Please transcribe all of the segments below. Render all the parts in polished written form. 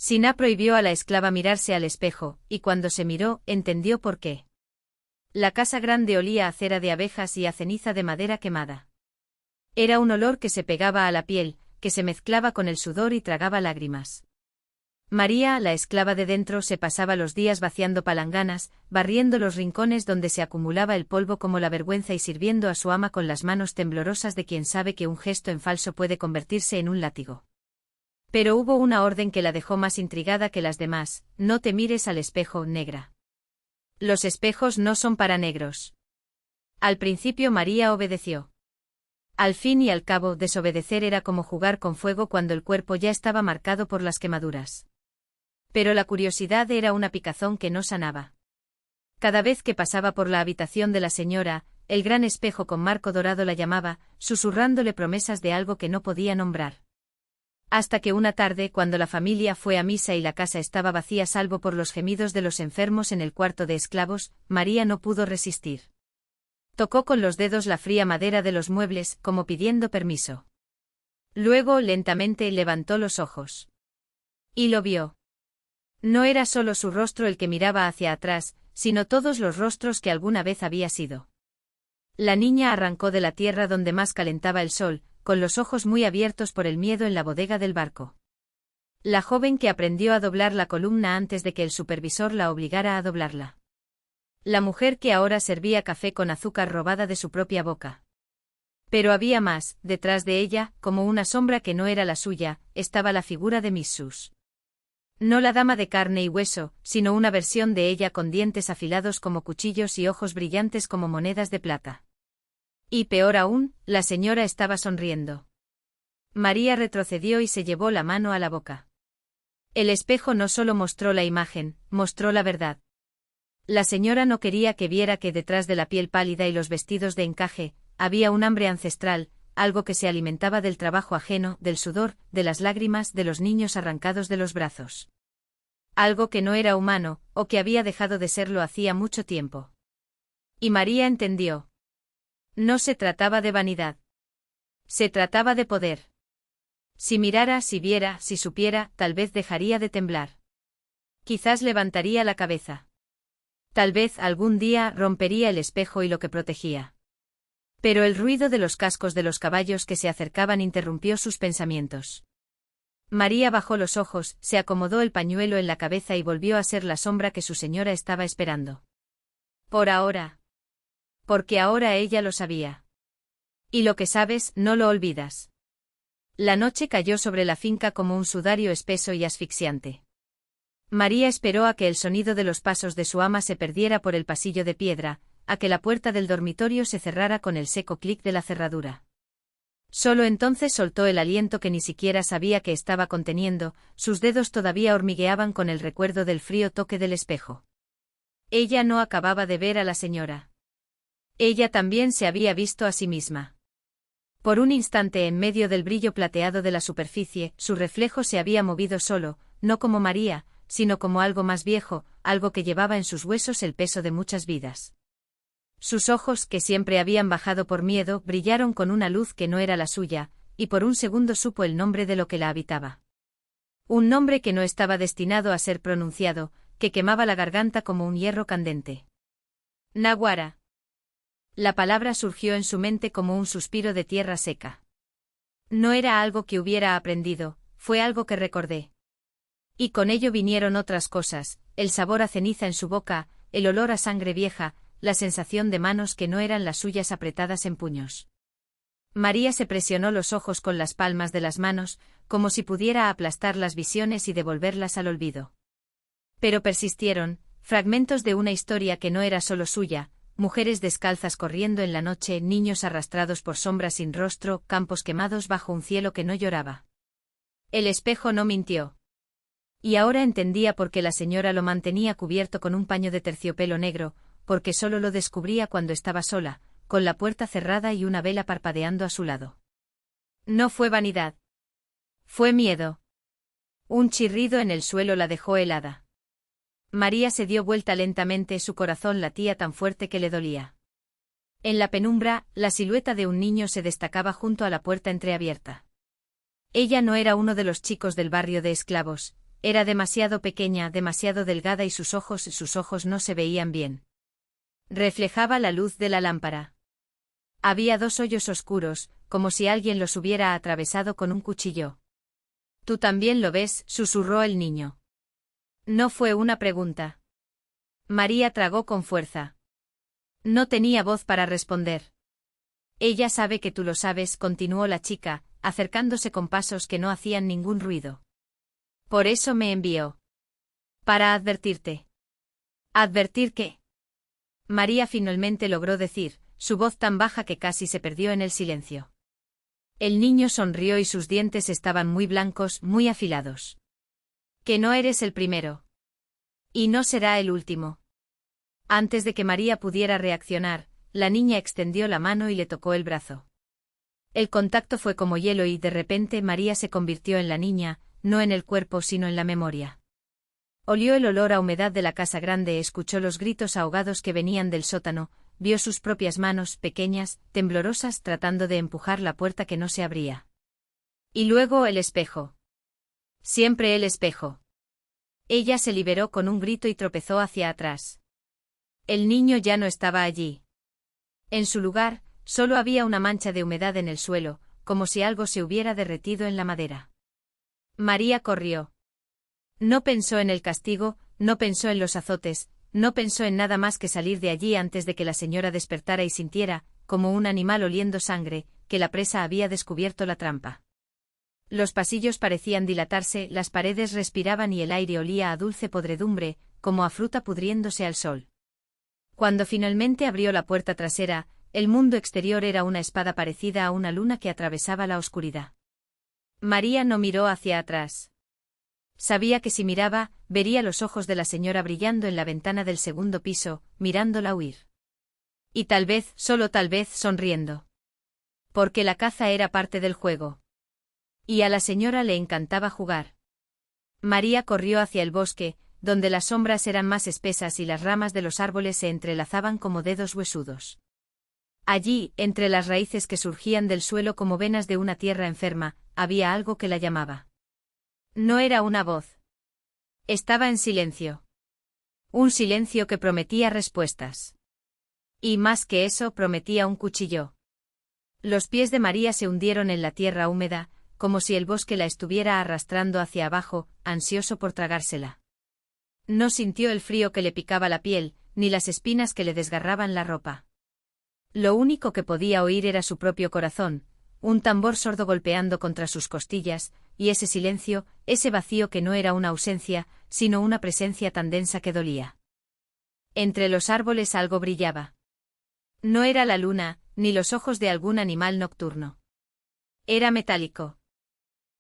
Siná prohibió a la esclava mirarse al espejo, y cuando se miró, entendió por qué. La casa grande olía a cera de abejas y a ceniza de madera quemada. Era un olor que se pegaba a la piel, que se mezclaba con el sudor y tragaba lágrimas. María, la esclava de dentro, se pasaba los días vaciando palanganas, barriendo los rincones donde se acumulaba el polvo como la vergüenza y sirviendo a su ama con las manos temblorosas de quien sabe que un gesto en falso puede convertirse en un látigo. Pero hubo una orden que la dejó más intrigada que las demás: no te mires al espejo, negra. Los espejos no son para negros. Al principio María obedeció. Al fin y al cabo, desobedecer era como jugar con fuego cuando el cuerpo ya estaba marcado por las quemaduras. Pero la curiosidad era una picazón que no sanaba. Cada vez que pasaba por la habitación de la señora, el gran espejo con marco dorado la llamaba, susurrándole promesas de algo que no podía nombrar. Hasta que una tarde, cuando la familia fue a misa y la casa estaba vacía salvo por los gemidos de los enfermos en el cuarto de esclavos, María no pudo resistir. Tocó con los dedos la fría madera de los muebles, como pidiendo permiso. Luego, lentamente, levantó los ojos. Y lo vio. No era solo su rostro el que miraba hacia atrás, sino todos los rostros que alguna vez había sido. La niña arrancó de la tierra donde más calentaba el sol, con los ojos muy abiertos por el miedo en la bodega del barco. La joven que aprendió a doblar la columna antes de que el supervisor la obligara a doblarla. La mujer que ahora servía café con azúcar robada de su propia boca. Pero había más: detrás de ella, como una sombra que no era la suya, estaba la figura de Miss Sus. No la dama de carne y hueso, sino una versión de ella con dientes afilados como cuchillos y ojos brillantes como monedas de plata. Y peor aún, la señora estaba sonriendo. María retrocedió y se llevó la mano a la boca. El espejo no solo mostró la imagen, mostró la verdad. La señora no quería que viera que detrás de la piel pálida y los vestidos de encaje, había un hambre ancestral, algo que se alimentaba del trabajo ajeno, del sudor, de las lágrimas de los niños arrancados de los brazos. Algo que no era humano, o que había dejado de serlo hacía mucho tiempo. Y María entendió. No se trataba de vanidad. Se trataba de poder. Si mirara, si viera, si supiera, tal vez dejaría de temblar. Quizás levantaría la cabeza. Tal vez algún día rompería el espejo y lo que protegía. Pero el ruido de los cascos de los caballos que se acercaban interrumpió sus pensamientos. María bajó los ojos, se acomodó el pañuelo en la cabeza y volvió a ser la sombra que su señora estaba esperando. Por ahora. Porque ahora ella lo sabía. Y lo que sabes, no lo olvidas. La noche cayó sobre la finca como un sudario espeso y asfixiante. María esperó a que el sonido de los pasos de su ama se perdiera por el pasillo de piedra, a que la puerta del dormitorio se cerrara con el seco clic de la cerradura. Solo entonces soltó el aliento que ni siquiera sabía que estaba conteniendo, sus dedos todavía hormigueaban con el recuerdo del frío toque del espejo. Ella no acababa de ver a la señora. Ella también se había visto a sí misma. Por un instante, en medio del brillo plateado de la superficie, su reflejo se había movido solo, no como María, sino como algo más viejo, algo que llevaba en sus huesos el peso de muchas vidas. Sus ojos, que siempre habían bajado por miedo, brillaron con una luz que no era la suya, y por un segundo supo el nombre de lo que la habitaba. Un nombre que no estaba destinado a ser pronunciado, que quemaba la garganta como un hierro candente. Naguara. La palabra surgió en su mente como un suspiro de tierra seca. No era algo que hubiera aprendido, fue algo que recordé. Y con ello vinieron otras cosas, el sabor a ceniza en su boca, el olor a sangre vieja, la sensación de manos que no eran las suyas apretadas en puños. María se presionó los ojos con las palmas de las manos, como si pudiera aplastar las visiones y devolverlas al olvido. Pero persistieron, fragmentos de una historia que no era solo suya, mujeres descalzas corriendo en la noche, niños arrastrados por sombras sin rostro, campos quemados bajo un cielo que no lloraba. El espejo no mintió. Y ahora entendía por qué la señora lo mantenía cubierto con un paño de terciopelo negro, porque solo lo descubría cuando estaba sola, con la puerta cerrada y una vela parpadeando a su lado. No fue vanidad. Fue miedo. Un chirrido en el suelo la dejó helada. María se dio vuelta lentamente, su corazón latía tan fuerte que le dolía. En la penumbra, la silueta de un niño se destacaba junto a la puerta entreabierta. Ella no era uno de los chicos del barrio de esclavos, Era demasiado pequeña, demasiado delgada y sus ojos no se veían bien. Reflejaba la luz de la lámpara. Había 2 hoyos oscuros, como si alguien los hubiera atravesado con un cuchillo. «¿Tú también lo ves?», susurró el niño. No fue una pregunta. María tragó con fuerza. No tenía voz para responder. «Ella sabe que tú lo sabes», continuó la chica, acercándose con pasos que no hacían ningún ruido. «Por eso me envió. Para advertirte». «¿Advertir qué?». María finalmente logró decir, su voz tan baja que casi se perdió en el silencio. El niño sonrió y sus dientes estaban muy blancos, muy afilados. «Que no eres el primero. Y no será el último». Antes de que María pudiera reaccionar, la niña extendió la mano y le tocó el brazo. El contacto fue como hielo y de repente María se convirtió en la niña, no en el cuerpo sino en la memoria. Olió el olor a humedad de la casa grande, escuchó los gritos ahogados que venían del sótano, vio sus propias manos, pequeñas, temblorosas, tratando de empujar la puerta que no se abría. Y luego el espejo. Siempre el espejo. Ella se liberó con un grito y tropezó hacia atrás. El niño ya no estaba allí. En su lugar, solo había una mancha de humedad en el suelo, como si algo se hubiera derretido en la madera. María corrió. No pensó en el castigo, no pensó en los azotes, no pensó en nada más que salir de allí antes de que la señora despertara y sintiera, como un animal oliendo sangre, que la presa había descubierto la trampa. Los pasillos parecían dilatarse, las paredes respiraban y el aire olía a dulce podredumbre, como a fruta pudriéndose al sol. Cuando finalmente abrió la puerta trasera, el mundo exterior era una espada parecida a una luna que atravesaba la oscuridad. María no miró hacia atrás. Sabía que si miraba, vería los ojos de la señora brillando en la ventana del segundo piso, mirándola huir. Y tal vez, solo tal vez, sonriendo. Porque la caza era parte del juego. Y a la señora le encantaba jugar. María corrió hacia el bosque, donde las sombras eran más espesas y las ramas de los árboles se entrelazaban como dedos huesudos. Allí, entre las raíces que surgían del suelo como venas de una tierra enferma, había algo que la llamaba. No era una voz. Estaba en silencio. Un silencio que prometía respuestas. Y más que eso, prometía un cuchillo. Los pies de María se hundieron en la tierra húmeda, como si el bosque la estuviera arrastrando hacia abajo, ansioso por tragársela. No sintió el frío que le picaba la piel, ni las espinas que le desgarraban la ropa. Lo único que podía oír era su propio corazón, un tambor sordo golpeando contra sus costillas, y ese silencio, ese vacío que no era una ausencia, sino una presencia tan densa que dolía. Entre los árboles algo brillaba. No era la luna, ni los ojos de algún animal nocturno. Era metálico.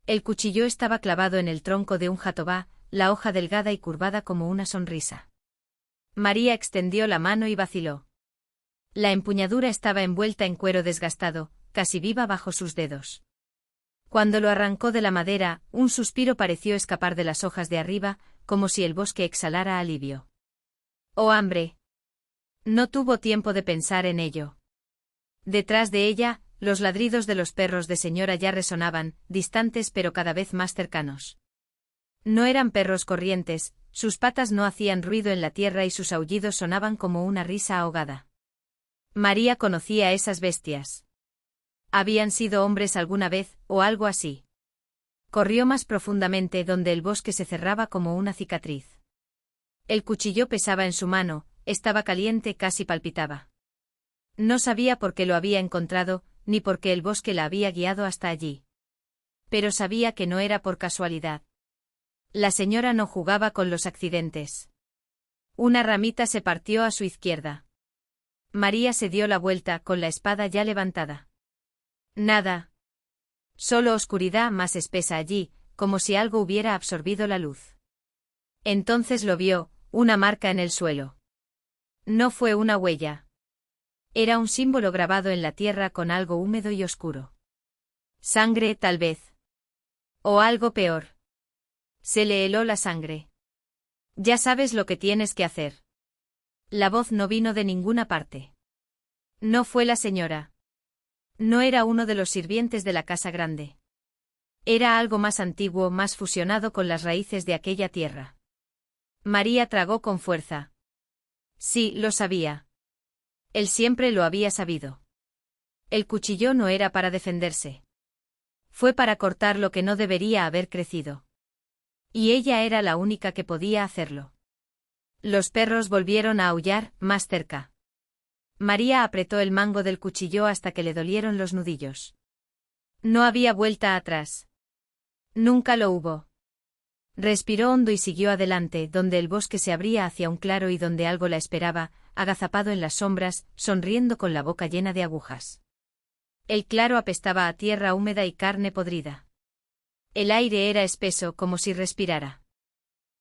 El cuchillo estaba clavado en el tronco de un jatobá, la hoja delgada y curvada como una sonrisa. María extendió la mano y vaciló. La empuñadura estaba envuelta en cuero desgastado, casi viva bajo sus dedos. Cuando lo arrancó de la madera, un suspiro pareció escapar de las hojas de arriba, como si el bosque exhalara alivio. ¡Oh, hambre! No tuvo tiempo de pensar en ello. Detrás de ella, los ladridos de los perros de señora ya resonaban, distantes pero cada vez más cercanos. No eran perros corrientes, sus patas no hacían ruido en la tierra y sus aullidos sonaban como una risa ahogada. María conocía a esas bestias. ¿Habían sido hombres alguna vez, o algo así? Corrió más profundamente donde el bosque se cerraba como una cicatriz. El cuchillo pesaba en su mano, estaba caliente, casi palpitaba. No sabía por qué lo había encontrado, ni por qué el bosque la había guiado hasta allí. Pero sabía que no era por casualidad. La señora no jugaba con los accidentes. Una ramita se partió a su izquierda. María se dio la vuelta, con la espada ya levantada. Nada. Solo oscuridad más espesa allí, como si algo hubiera absorbido la luz. Entonces lo vio, una marca en el suelo. No fue una huella. Era un símbolo grabado en la tierra con algo húmedo y oscuro. Sangre, tal vez. O algo peor. Se le heló la sangre. Ya sabes lo que tienes que hacer. La voz no vino de ninguna parte. No fue la señora. No era uno de los sirvientes de la casa grande. Era algo más antiguo, más fusionado con las raíces de aquella tierra. María tragó con fuerza. Sí, lo sabía. Él siempre lo había sabido. El cuchillo no era para defenderse. Fue para cortar lo que no debería haber crecido. Y ella era la única que podía hacerlo. Los perros volvieron a aullar, más cerca. María apretó el mango del cuchillo hasta que le dolieron los nudillos. No había vuelta atrás. Nunca lo hubo. Respiró hondo y siguió adelante, donde el bosque se abría hacia un claro y donde algo la esperaba, agazapado en las sombras, sonriendo con la boca llena de agujas. El claro apestaba a tierra húmeda y carne podrida. El aire era espeso, como si respirara.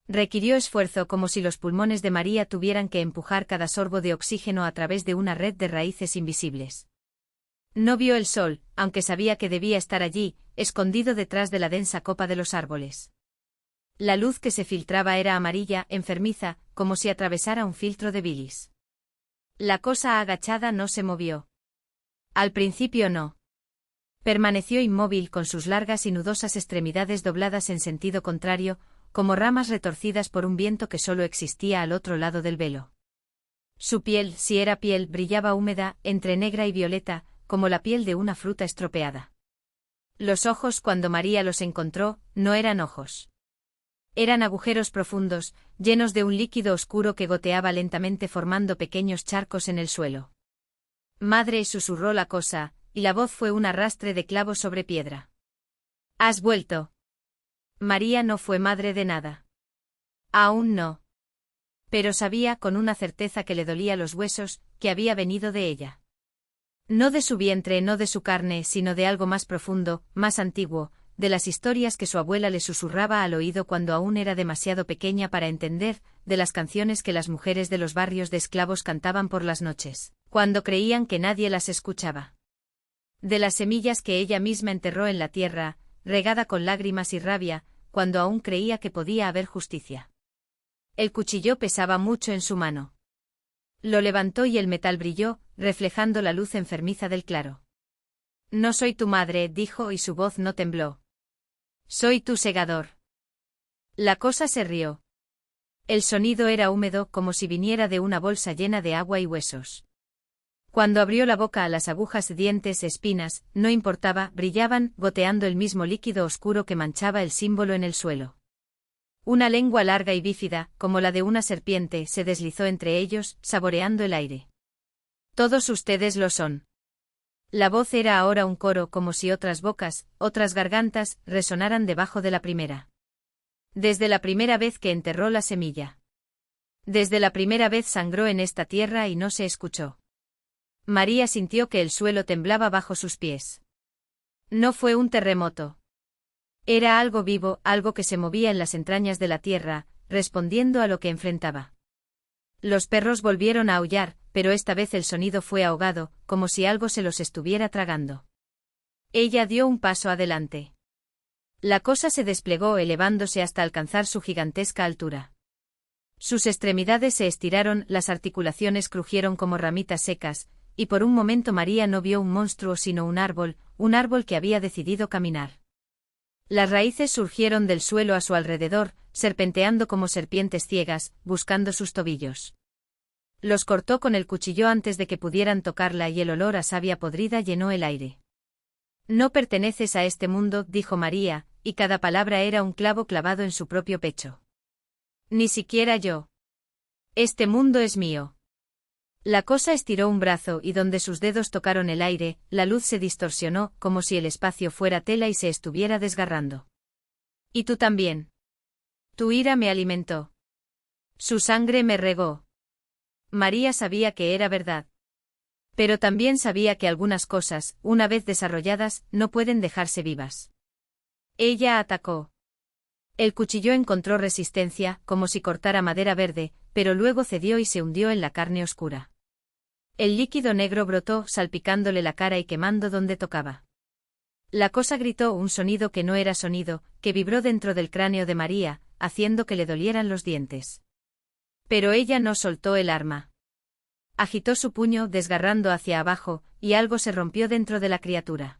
Requirió esfuerzo, como si los pulmones de María tuvieran que empujar cada sorbo de oxígeno a través de una red de raíces invisibles. No vio el sol, aunque sabía que debía estar allí, escondido detrás de la densa copa de los árboles. La luz que se filtraba era amarilla, enfermiza, como si atravesara un filtro de bilis. La cosa agachada no se movió. Al principio no. Permaneció inmóvil con sus largas y nudosas extremidades dobladas en sentido contrario, como ramas retorcidas por un viento que solo existía al otro lado del velo. Su piel, si era piel, brillaba húmeda, entre negra y violeta, como la piel de una fruta estropeada. Los ojos, cuando María los encontró, no eran ojos. Eran agujeros profundos, llenos de un líquido oscuro que goteaba lentamente formando pequeños charcos en el suelo. Madre, susurró la cosa, y la voz fue un arrastre de clavos sobre piedra. ¿Has vuelto? María no fue madre de nada. Aún no. Pero sabía con una certeza que le dolía los huesos, que había venido de ella. No de su vientre, no de su carne, sino de algo más profundo, más antiguo, de las historias que su abuela le susurraba al oído cuando aún era demasiado pequeña para entender, de las canciones que las mujeres de los barrios de esclavos cantaban por las noches, cuando creían que nadie las escuchaba. De las semillas que ella misma enterró en la tierra, regada con lágrimas y rabia, cuando aún creía que podía haber justicia. El cuchillo pesaba mucho en su mano. Lo levantó y el metal brilló, reflejando la luz enfermiza del claro. No soy tu madre, dijo y su voz no tembló. Soy tu segador. La cosa se rió. El sonido era húmedo, como si viniera de una bolsa llena de agua y huesos. Cuando abrió la boca a las agujas, dientes, espinas, no importaba, brillaban, goteando el mismo líquido oscuro que manchaba el símbolo en el suelo. Una lengua larga y bífida, como la de una serpiente, se deslizó entre ellos, saboreando el aire. Todos ustedes lo son. La voz era ahora un coro, como si otras bocas, otras gargantas, resonaran debajo de la primera. Desde la primera vez que enterró la semilla. Desde la primera vez sangró en esta tierra y no se escuchó. María sintió que el suelo temblaba bajo sus pies. No fue un terremoto. Era algo vivo, algo que se movía en las entrañas de la tierra, respondiendo a lo que enfrentaba. Los perros volvieron a aullar, pero esta vez el sonido fue ahogado, como si algo se los estuviera tragando. Ella dio un paso adelante. La cosa se desplegó elevándose hasta alcanzar su gigantesca altura. Sus extremidades se estiraron, las articulaciones crujieron como ramitas secas, y por un momento María no vio un monstruo sino un árbol que había decidido caminar. Las raíces surgieron del suelo a su alrededor, serpenteando como serpientes ciegas, buscando sus tobillos. Los cortó con el cuchillo antes de que pudieran tocarla y el olor a savia podrida llenó el aire. No perteneces a este mundo, dijo María, y cada palabra era un clavo clavado en su propio pecho. Ni siquiera yo. Este mundo es mío. La cosa estiró un brazo y donde sus dedos tocaron el aire, la luz se distorsionó, como si el espacio fuera tela y se estuviera desgarrando. Y tú también. Tu ira me alimentó. Su sangre me regó. María sabía que era verdad. Pero también sabía que algunas cosas, una vez desarrolladas, no pueden dejarse vivas. Ella atacó. El cuchillo encontró resistencia, como si cortara madera verde, pero luego cedió y se hundió en la carne oscura. El líquido negro brotó, salpicándole la cara y quemando donde tocaba. La cosa gritó un sonido que no era sonido, que vibró dentro del cráneo de María, haciendo que le dolieran los dientes. Pero ella no soltó el arma. Agitó su puño, desgarrando hacia abajo, y algo se rompió dentro de la criatura.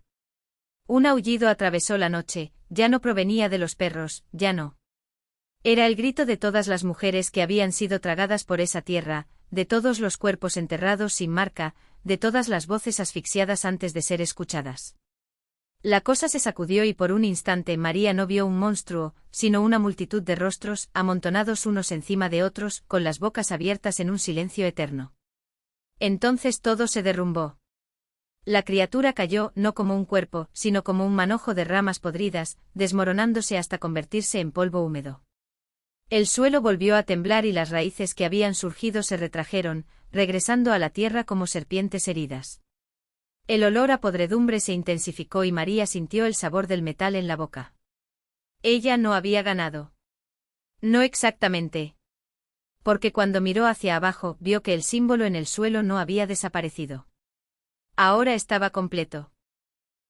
Un aullido atravesó la noche, ya no provenía de los perros, ya no. Era el grito de todas las mujeres que habían sido tragadas por esa tierra, de todos los cuerpos enterrados sin marca, de todas las voces asfixiadas antes de ser escuchadas. La cosa se sacudió y por un instante María no vio un monstruo, sino una multitud de rostros, amontonados unos encima de otros, con las bocas abiertas en un silencio eterno. Entonces todo se derrumbó. La criatura cayó no como un cuerpo, sino como un manojo de ramas podridas, desmoronándose hasta convertirse en polvo húmedo. El suelo volvió a temblar y las raíces que habían surgido se retrajeron, regresando a la tierra como serpientes heridas. El olor a podredumbre se intensificó y María sintió el sabor del metal en la boca. Ella no había ganado. No exactamente. Porque cuando miró hacia abajo vio que el símbolo en el suelo no había desaparecido. Ahora estaba completo.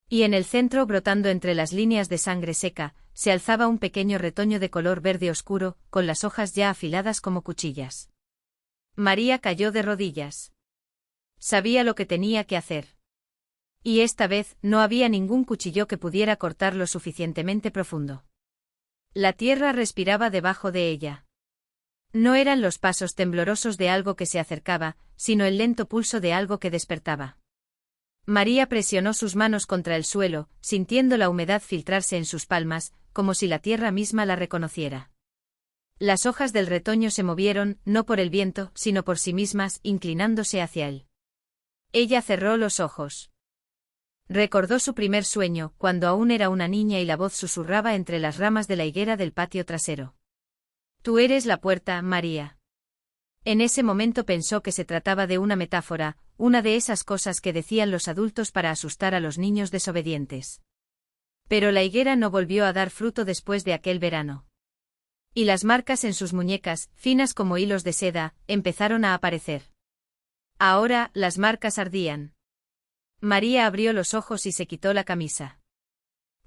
Y en el centro, brotando entre las líneas de sangre seca, se alzaba un pequeño retoño de color verde oscuro, con las hojas ya afiladas como cuchillas. María cayó de rodillas. Sabía lo que tenía que hacer. Y esta vez no había ningún cuchillo que pudiera cortar lo suficientemente profundo. La tierra respiraba debajo de ella. No eran los pasos temblorosos de algo que se acercaba, sino el lento pulso de algo que despertaba. María presionó sus manos contra el suelo, sintiendo la humedad filtrarse en sus palmas, como si la tierra misma la reconociera. Las hojas del retoño se movieron, no por el viento, sino por sí mismas, inclinándose hacia él. Ella cerró los ojos. Recordó su primer sueño, cuando aún era una niña y la voz susurraba entre las ramas de la higuera del patio trasero. Tú eres la puerta, María. En ese momento pensó que se trataba de una metáfora, una de esas cosas que decían los adultos para asustar a los niños desobedientes. Pero la higuera no volvió a dar fruto después de aquel verano. Y las marcas en sus muñecas, finas como hilos de seda, empezaron a aparecer. Ahora, las marcas ardían. María abrió los ojos y se quitó la camisa.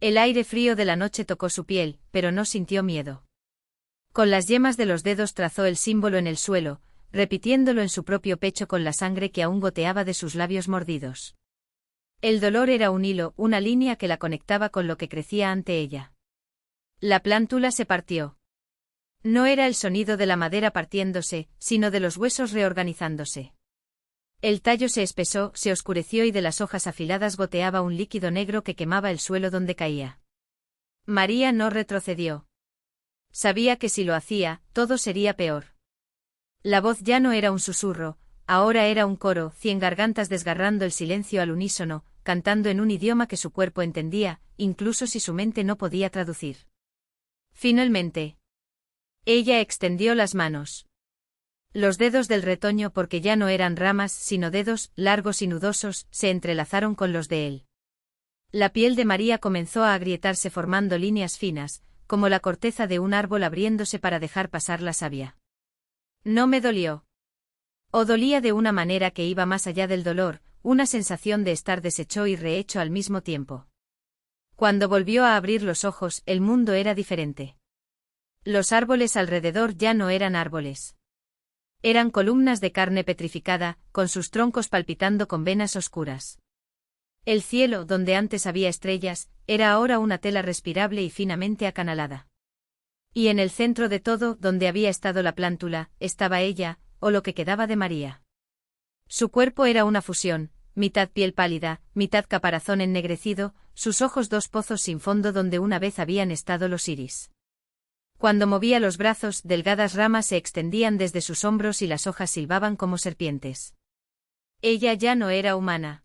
El aire frío de la noche tocó su piel, pero no sintió miedo. Con las yemas de los dedos trazó el símbolo en el suelo, repitiéndolo en su propio pecho con la sangre que aún goteaba de sus labios mordidos. El dolor era un hilo, una línea que la conectaba con lo que crecía ante ella. La plántula se partió. No era el sonido de la madera partiéndose, sino de los huesos reorganizándose. El tallo se espesó, se oscureció y de las hojas afiladas goteaba un líquido negro que quemaba el suelo donde caía. María no retrocedió. Sabía que si lo hacía, todo sería peor. La voz ya no era un susurro, ahora era un coro, 100 gargantas desgarrando el silencio al unísono, cantando en un idioma que su cuerpo entendía, incluso si su mente no podía traducir. Finalmente. Ella extendió las manos. Los dedos del retoño, porque ya no eran ramas sino dedos, largos y nudosos, se entrelazaron con los de él. La piel de María comenzó a agrietarse formando líneas finas, como la corteza de un árbol abriéndose para dejar pasar la savia. No me dolió. O dolía de una manera que iba más allá del dolor, una sensación de estar deshecho y rehecho al mismo tiempo. Cuando volvió a abrir los ojos, el mundo era diferente. Los árboles alrededor ya no eran árboles. Eran columnas de carne petrificada, con sus troncos palpitando con venas oscuras. El cielo, donde antes había estrellas, era ahora una tela respirable y finamente acanalada. Y en el centro de todo, donde había estado la plántula, estaba ella, o lo que quedaba de María. Su cuerpo era una fusión, mitad piel pálida, mitad caparazón ennegrecido, sus ojos dos pozos sin fondo donde una vez habían estado los iris. Cuando movía los brazos, delgadas ramas se extendían desde sus hombros y las hojas silbaban como serpientes. Ella ya no era humana.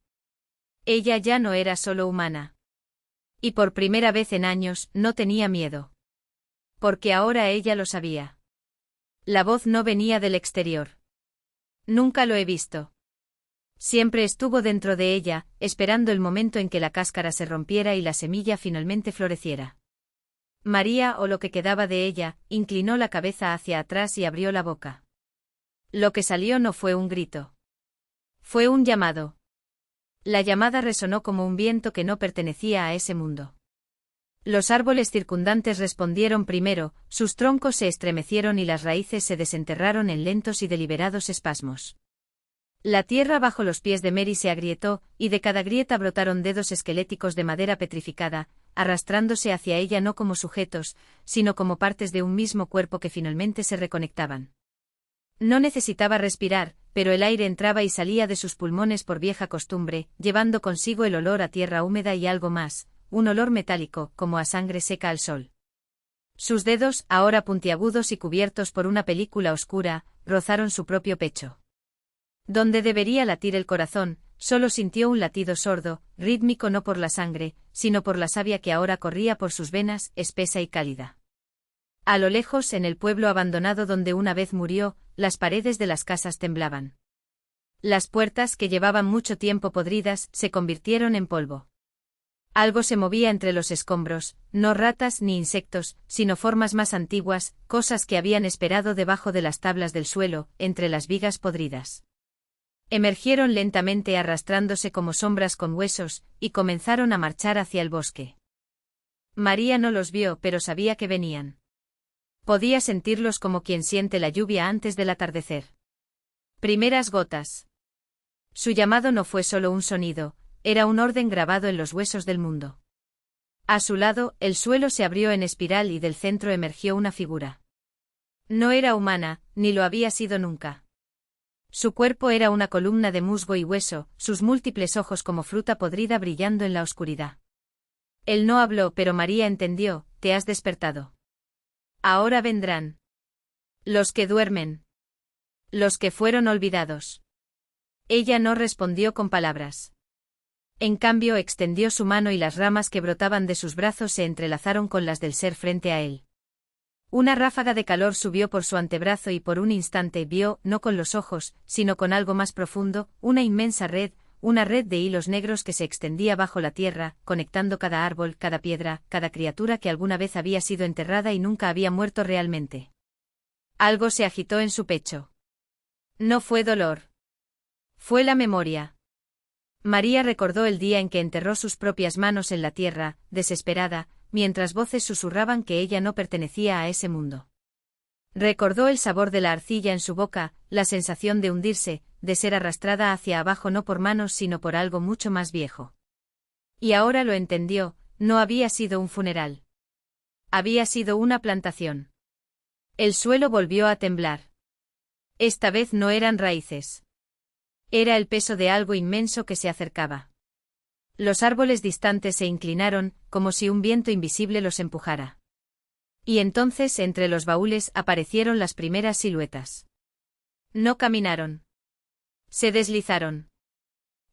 Ella ya no era solo humana. Y por primera vez en años, no tenía miedo. Porque ahora ella lo sabía. La voz no venía del exterior. Nunca lo he visto. Siempre estuvo dentro de ella, esperando el momento en que la cáscara se rompiera y la semilla finalmente floreciera. María, o lo que quedaba de ella, inclinó la cabeza hacia atrás y abrió la boca. Lo que salió no fue un grito. Fue un llamado. La llamada resonó como un viento que no pertenecía a ese mundo. Los árboles circundantes respondieron primero, sus troncos se estremecieron y las raíces se desenterraron en lentos y deliberados espasmos. La tierra bajo los pies de Mary se agrietó, y de cada grieta brotaron dedos esqueléticos de madera petrificada, arrastrándose hacia ella no como sujetos, sino como partes de un mismo cuerpo que finalmente se reconectaban. No necesitaba respirar, pero el aire entraba y salía de sus pulmones por vieja costumbre, llevando consigo el olor a tierra húmeda y algo más, un olor metálico, como a sangre seca al sol. Sus dedos, ahora puntiagudos y cubiertos por una película oscura, rozaron su propio pecho. Donde debería latir el corazón, solo sintió un latido sordo, rítmico no por la sangre, sino por la savia que ahora corría por sus venas, espesa y cálida. A lo lejos, en el pueblo abandonado donde una vez murió, las paredes de las casas temblaban. Las puertas, que llevaban mucho tiempo podridas, se convirtieron en polvo. Algo se movía entre los escombros, no ratas ni insectos, sino formas más antiguas, cosas que habían esperado debajo de las tablas del suelo, entre las vigas podridas. Emergieron lentamente arrastrándose como sombras con huesos, y comenzaron a marchar hacia el bosque. María no los vio, pero sabía que venían. Podía sentirlos como quien siente la lluvia antes del atardecer. Primeras gotas. Su llamado no fue solo un sonido, era un orden grabado en los huesos del mundo. A su lado, el suelo se abrió en espiral y del centro emergió una figura. No era humana, ni lo había sido nunca. Su cuerpo era una columna de musgo y hueso, sus múltiples ojos como fruta podrida brillando en la oscuridad. Él no habló, pero María entendió: te has despertado. Ahora vendrán. Los que duermen. Los que fueron olvidados. Ella no respondió con palabras. En cambio extendió su mano y las ramas que brotaban de sus brazos se entrelazaron con las del ser frente a él. Una ráfaga de calor subió por su antebrazo y por un instante vio, no con los ojos, sino con algo más profundo, una inmensa red, una red de hilos negros que se extendía bajo la tierra, conectando cada árbol, cada piedra, cada criatura que alguna vez había sido enterrada y nunca había muerto realmente. Algo se agitó en su pecho. No fue dolor. Fue la memoria. María recordó el día en que enterró sus propias manos en la tierra, desesperada, mientras voces susurraban que ella no pertenecía a ese mundo. Recordó el sabor de la arcilla en su boca, la sensación de hundirse, de ser arrastrada hacia abajo no por manos sino por algo mucho más viejo. Y ahora lo entendió: no había sido un funeral. Había sido una plantación. El suelo volvió a temblar. Esta vez no eran raíces. Era el peso de algo inmenso que se acercaba. Los árboles distantes se inclinaron, como si un viento invisible los empujara. Y entonces entre los baúles aparecieron las primeras siluetas. No caminaron. Se deslizaron.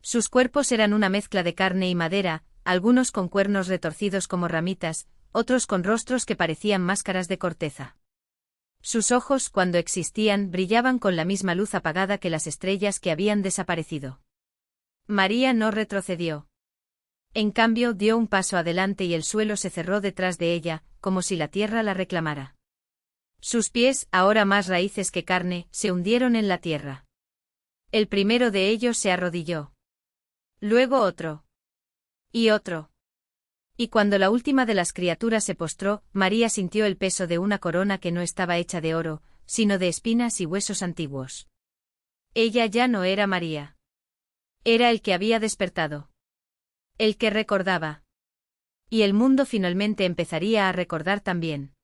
Sus cuerpos eran una mezcla de carne y madera, algunos con cuernos retorcidos como ramitas, otros con rostros que parecían máscaras de corteza. Sus ojos, cuando existían, brillaban con la misma luz apagada que las estrellas que habían desaparecido. María no retrocedió. En cambio, dio un paso adelante y el suelo se cerró detrás de ella, como si la tierra la reclamara. Sus pies, ahora más raíces que carne, se hundieron en la tierra. El primero de ellos se arrodilló. Luego otro. Y otro. Y cuando la última de las criaturas se postró, María sintió el peso de una corona que no estaba hecha de oro, sino de espinas y huesos antiguos. Ella ya no era María. Era el que había despertado. El que recordaba. Y el mundo finalmente empezaría a recordar también.